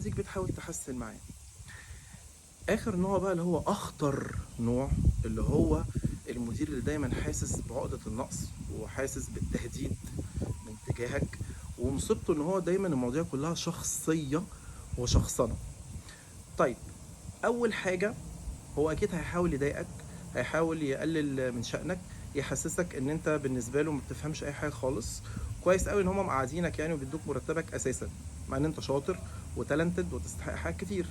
اديك بتحاول تحسن معاه. اخر نوع بقى اللي هو اخطر نوع، اللي هو المدير اللي دايما حاسس بعقدة النقص وحاسس بالتهديد من تجاهك، ومصيبته ان هو دايما المواضيع كلها شخصية وشخصنة. طيب، اول حاجة هو اكيد هيحاول يضايقك، هيحاول يقلل من شأنك، يحسسك ان انت بالنسبه له ما بتفهمش اي حاجه خالص. كويس قوي ان هم مقعدينك يعني وبيدوك مرتبك اساسا، مع ان انت شاطر وتالنتد وتستحق حاجات كتير.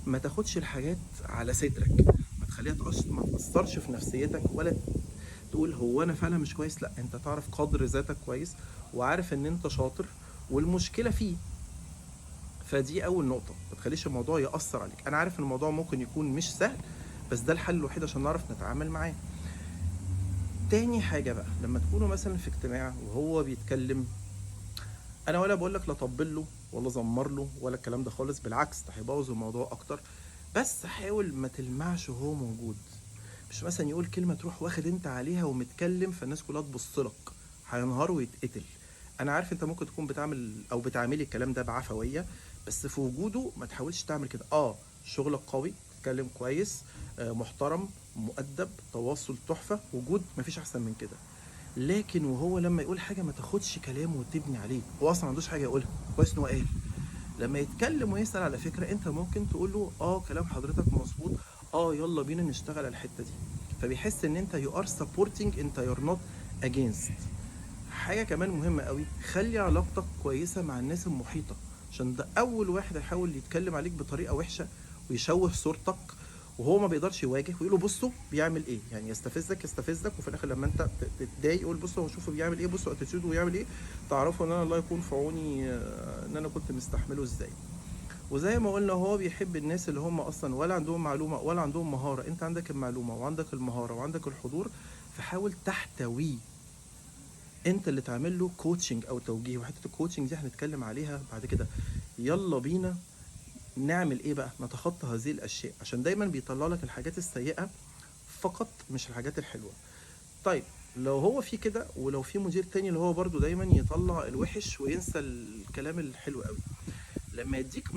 ما تاخدش الحاجات على صدرك، ما تخليها ما تاثرش في نفسيتك، ولا تقول هو انا فعلا مش كويس. لا، انت تعرف قدر ذاتك كويس، وعارف ان انت شاطر والمشكله فيه. فدي اول نقطه، ما تخليش الموضوع ياثر عليك. انا عارف ان الموضوع ممكن يكون مش سهل، بس ده الحل الوحيد عشان نعرف نتعامل معاه. تاني حاجه بقى، لما تكونوا مثلا في اجتماع وهو بيتكلم، انا ولا بقول لك لا طبل له ولا زمر له ولا الكلام ده خالص، بالعكس ده هيبوظ الموضوع اكتر. بس حاول ما تلمعش وهو موجود. مش مثلا يقول كلمه تروح واخد انت عليها ومتكلم فالناس كلها تبص لك، هينهار ويتقتل. انا عارف انت ممكن تكون بتعمل او بتعملي الكلام ده بعفويه، بس في وجوده ما تحاولش تعمل كده. شغلك قوي، تتكلم كويس، محترم، مؤدب، تواصل تحفه، وجود مفيش احسن من كده. لكن وهو لما يقول حاجه ما تاخدش كلامه وتبني عليه، هو اصلا ما عندوش حاجه يقولها، كويس ان هو قال. لما يتكلم ويسأل على فكرة، انت ممكن تقول له كلام حضرتك مظبوط، يلا بينا نشتغل على الحتة دي. فبيحس ان انت you are supporting، انت you're not against. حاجة كمان مهمة قوي، خلي علاقتك كويسة مع الناس المحيطة، عشان ده اول واحد هيحاول يتكلم عليك بطريقة وحشة ويشوه صورتك، وهو ما بيقدرش يواجه ويقول له بصوا بيعمل ايه. يعني يستفزك وفي الاخر لما انت تتضايق يقول بصوا هو شوفوا بيعمل ايه، بصوا اتيتيودو بيعمل ايه، تعرفوا ان انا الله يكون في عوني، ان انا كنت مستحمله ازاي. وزي ما قلنا هو بيحب الناس اللي هم اصلا ولا عندهم معلومه ولا عندهم مهاره. انت عندك المعلومه وعندك المهاره وعندك الحضور، فحاول تحتويه. انت اللي تعمل له كوتشنج او توجيه، وحته الكوتشنج دي هنتكلم عليها بعد كده. يلا بينا نعمل ايه بقى، نتخطى هذه الاشياء، عشان دايما بيطلع لك الحاجات السيئه فقط مش الحاجات الحلوه. طيب، لو هو في كده، ولو في مدير تاني اللي هو برضو دايما يطلع الوحش وينسى الكلام الحلو قوي، لما يديك